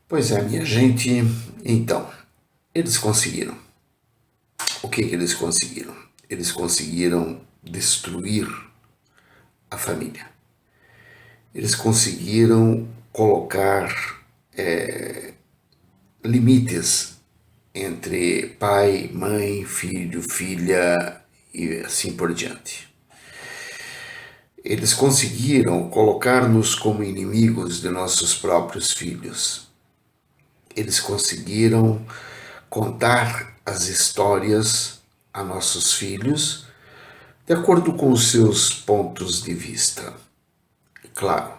Pois é, minha gente. Então, eles conseguiram. O que eles conseguiram? Eles conseguiram destruir a família. Eles conseguiram colocar limites entre pai, mãe, filho, filha e assim por diante. Eles conseguiram colocar-nos como inimigos de nossos próprios filhos. Eles conseguiram contar as histórias a nossos filhos de acordo com os seus pontos de vista. Claro,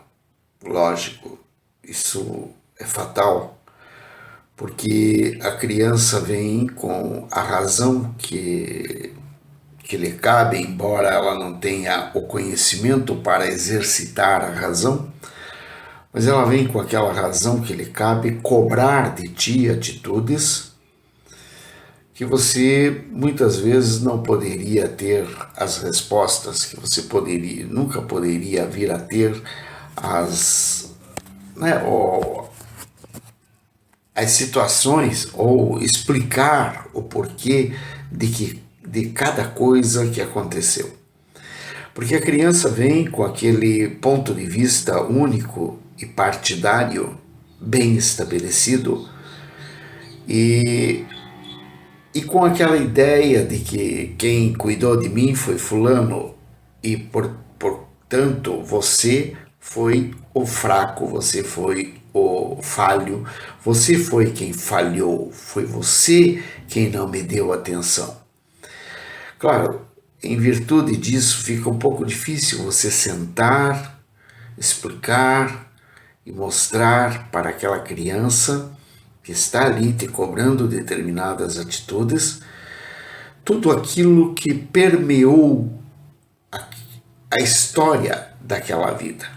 lógico, isso é fatal, porque a criança vem com a razão que lhe cabe, embora ela não tenha o conhecimento para exercitar a razão, mas ela vem com aquela razão que lhe cabe cobrar de ti atitudes que você muitas vezes não poderia ter as respostas, que você nunca poderia vir a ter as, né, as situações ou explicar o porquê de cada coisa que aconteceu. Porque a criança vem com aquele ponto de vista único e partidário bem estabelecido e com aquela ideia de que quem cuidou de mim foi fulano e portanto você foi o fraco, você foi o falho, você foi quem falhou, foi você quem não me deu atenção. Claro, em virtude disso fica um pouco difícil você sentar, explicar e mostrar para aquela criança que está ali te cobrando determinadas atitudes, tudo aquilo que permeou a história daquela vida.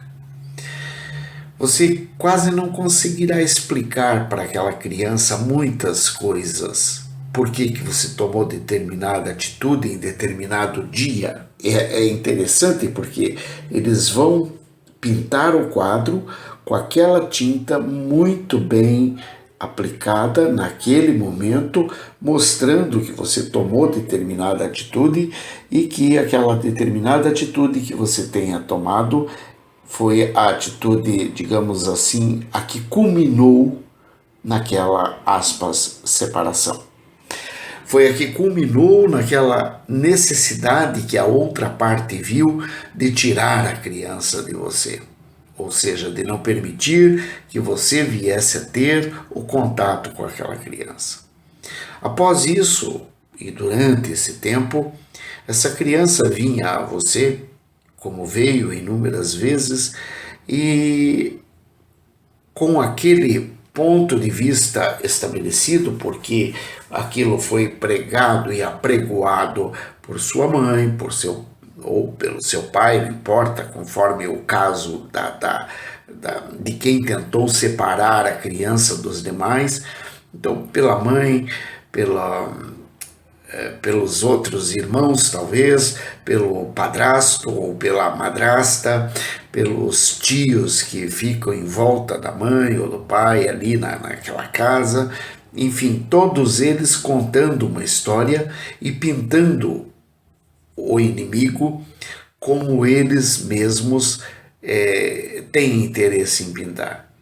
Você quase não conseguirá explicar para aquela criança muitas coisas. Por que você tomou determinada atitude em determinado dia? É interessante porque eles vão pintar o quadro com aquela tinta muito bem aplicada naquele momento, mostrando que você tomou determinada atitude e que aquela determinada atitude que você tenha tomado foi a atitude, digamos assim, a que culminou naquela, aspas, separação. Foi a que culminou naquela necessidade que a outra parte viu de tirar a criança de você. Ou seja, de não permitir que você viesse a ter o contato com aquela criança. Após isso, e durante esse tempo, essa criança vinha a você, como veio inúmeras vezes, e com aquele ponto de vista estabelecido, porque aquilo foi pregado e apregoado por sua mãe, por seu ou pelo seu pai, não importa, conforme o caso de quem tentou separar a criança dos demais. Então, pela mãe, pelos outros irmãos, talvez, pelo padrasto ou pela madrasta, pelos tios que ficam em volta da mãe ou do pai ali naquela casa. Enfim, todos eles contando uma história e pintando o inimigo como eles mesmos têm interesse em pintar.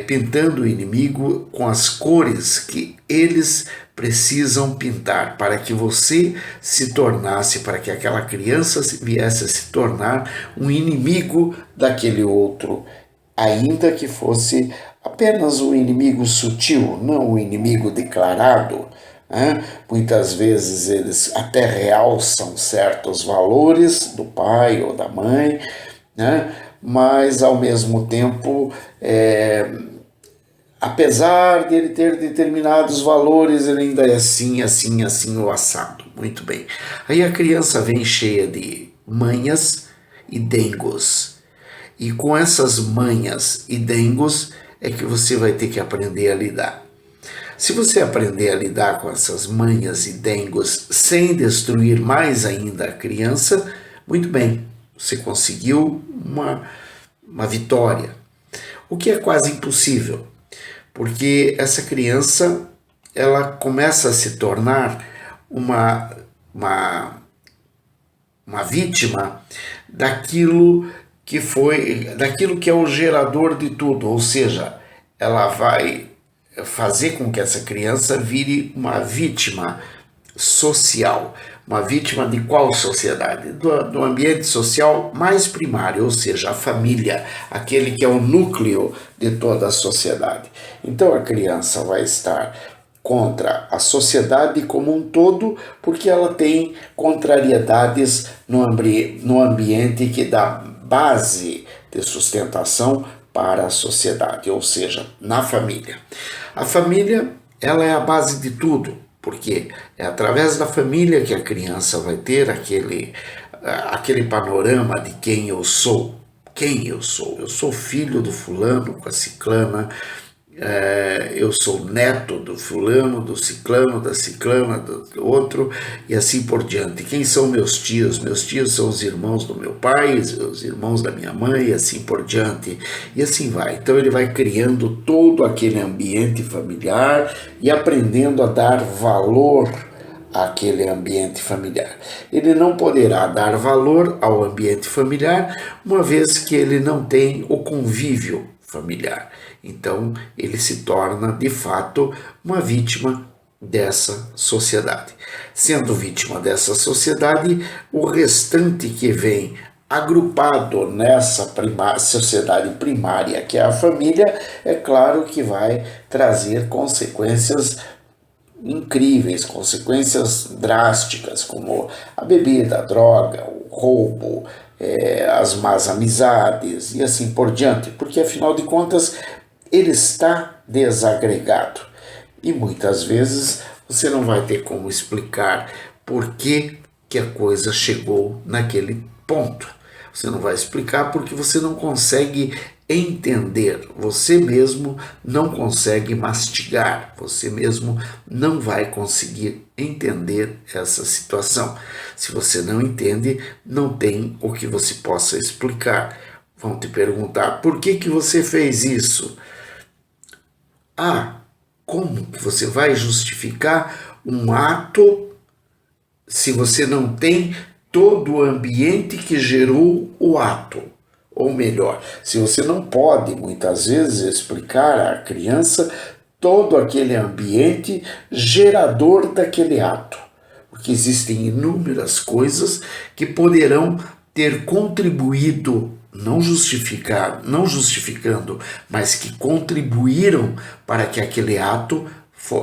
Pintando o inimigo com as cores que eles precisam pintar para que você se tornasse, para que aquela criança viesse a se tornar um inimigo daquele outro, ainda que fosse apenas um inimigo sutil, não um inimigo declarado. Muitas vezes eles até realçam certos valores do pai ou da mãe, mas ao mesmo tempo, apesar de ele ter determinados valores, ele ainda é assim, assim, assim, o assado. Muito bem. Aí a criança vem cheia de manhas e dengos. E com essas manhas e dengos é que você vai ter que aprender a lidar. Se você aprender a lidar com essas manhas e dengos sem destruir mais ainda a criança, muito bem, você conseguiu uma vitória. O que é quase impossível, porque essa criança ela começa a se tornar uma, uma, uma vítima daquilo que é o gerador de tudo, ou seja, ela vai fazer com que essa criança vire uma vítima social. Uma vítima de qual sociedade? Do ambiente social mais primário, ou seja, a família, aquele que é o núcleo de toda a sociedade. Então a criança vai estar contra a sociedade como um todo, porque ela tem contrariedades no ambiente que dá base de sustentação para a sociedade, ou seja, na família. A família, ela é a base de tudo, porque é através da família que a criança vai ter aquele panorama de quem eu sou. Quem eu sou? Eu sou filho do fulano com a ciclana, eu sou neto do fulano, do ciclano, da ciclana, do outro, e assim por diante. Quem são meus tios? Meus tios são os irmãos do meu pai, os irmãos da minha mãe, e assim por diante. E assim vai. Então ele vai criando todo aquele ambiente familiar e aprendendo a dar valor àquele ambiente familiar. Ele não poderá dar valor ao ambiente familiar, uma vez que ele não tem o convívio familiar. Então, ele se torna, de fato, uma vítima dessa sociedade. Sendo vítima dessa sociedade, o restante que vem agrupado nessa sociedade primária, que é a família, é claro que vai trazer consequências incríveis, consequências drásticas, como a bebida, a droga, o roubo, as más amizades e assim por diante, porque afinal de contas ele está desagregado e muitas vezes você não vai ter como explicar por que a coisa chegou naquele ponto. Você não vai explicar porque você não consegue entender, você mesmo não consegue mastigar, você mesmo não vai conseguir entender essa situação. Se você não entende, não tem o que você possa explicar. Vão te perguntar, por que você fez isso? Como que você vai justificar um ato se você não tem todo o ambiente que gerou o ato? Ou melhor, se você não pode, muitas vezes, explicar à criança todo aquele ambiente gerador daquele ato. Porque existem inúmeras coisas que poderão ter contribuído, não justificando, mas que contribuíram para que aquele ato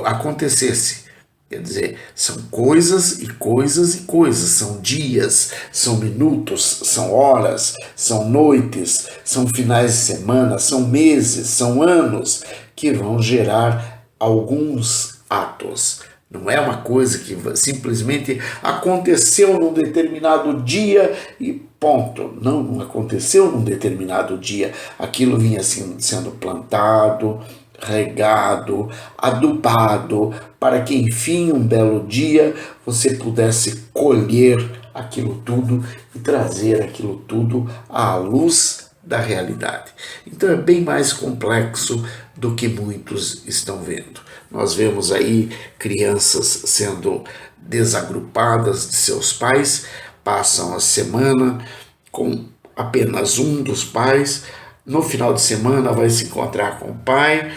acontecesse. Quer dizer, são coisas e coisas e coisas, são dias, são minutos, são horas, são noites, são finais de semana, são meses, são anos que vão gerar alguns atos. Não é uma coisa que simplesmente aconteceu num determinado dia e ponto. Não aconteceu num determinado dia. Aquilo vinha sendo plantado, regado, adubado, para que enfim um belo dia você pudesse colher aquilo tudo e trazer aquilo tudo à luz da realidade. Então é bem mais complexo do que muitos estão vendo. Nós vemos aí crianças sendo desagrupadas de seus pais, passam a semana com apenas um dos pais, no final de semana vai se encontrar com o pai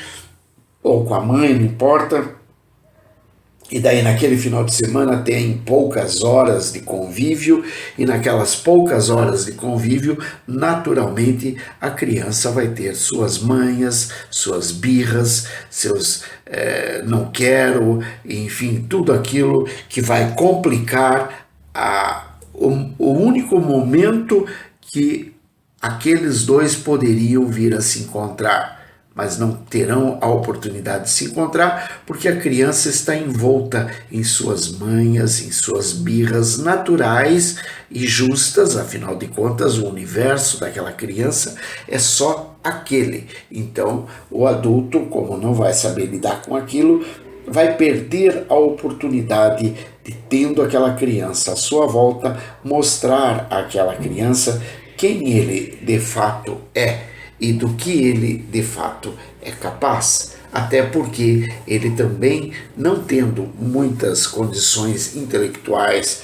ou com a mãe, não importa. E daí naquele final de semana tem poucas horas de convívio e naquelas poucas horas de convívio, naturalmente a criança vai ter suas manhas, suas birras, seus não quero, enfim, tudo aquilo que vai complicar o único momento que aqueles dois poderiam vir a se encontrar, mas não terão a oportunidade de se encontrar porque a criança está envolta em suas manhas, em suas birras naturais e justas. Afinal de contas, o universo daquela criança é só aquele. Então, o adulto, como não vai saber lidar com aquilo, vai perder a oportunidade de, tendo aquela criança à sua volta, mostrar àquela criança quem ele de fato é e do que ele de fato é capaz. até porque ele também, não tendo muitas condições intelectuais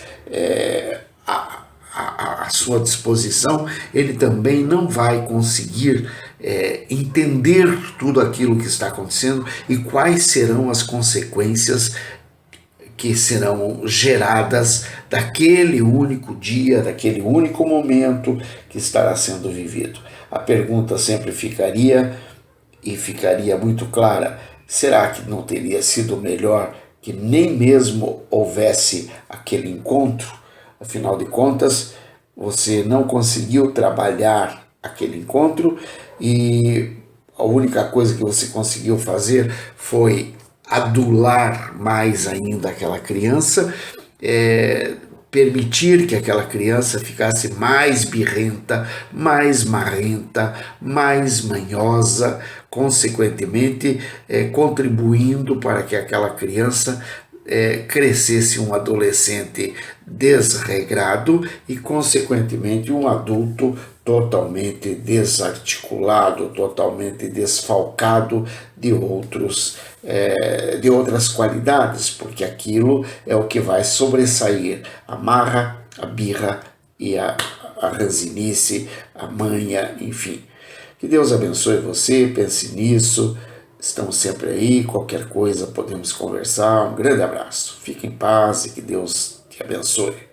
à sua disposição, ele também não vai conseguir entender tudo aquilo que está acontecendo e quais serão as consequências que serão geradas daquele único dia, daquele único momento que estará sendo vivido. A pergunta sempre ficaria, e ficaria muito clara: será que não teria sido melhor que nem mesmo houvesse aquele encontro? Afinal de contas, você não conseguiu trabalhar aquele encontro e a única coisa que você conseguiu fazer foi adular mais ainda aquela criança, permitir que aquela criança ficasse mais birrenta, mais marrenta, mais manhosa, consequentemente contribuindo para que aquela criança crescesse um adolescente desregrado e, consequentemente, um adulto totalmente desarticulado, totalmente desfalcado de outras qualidades, porque aquilo é o que vai sobressair: a marra, a birra e a ranzinice, a manha, enfim. Que Deus abençoe você, pense nisso. Estamos sempre aí, qualquer coisa podemos conversar. Um grande abraço, fique em paz e que Deus te abençoe.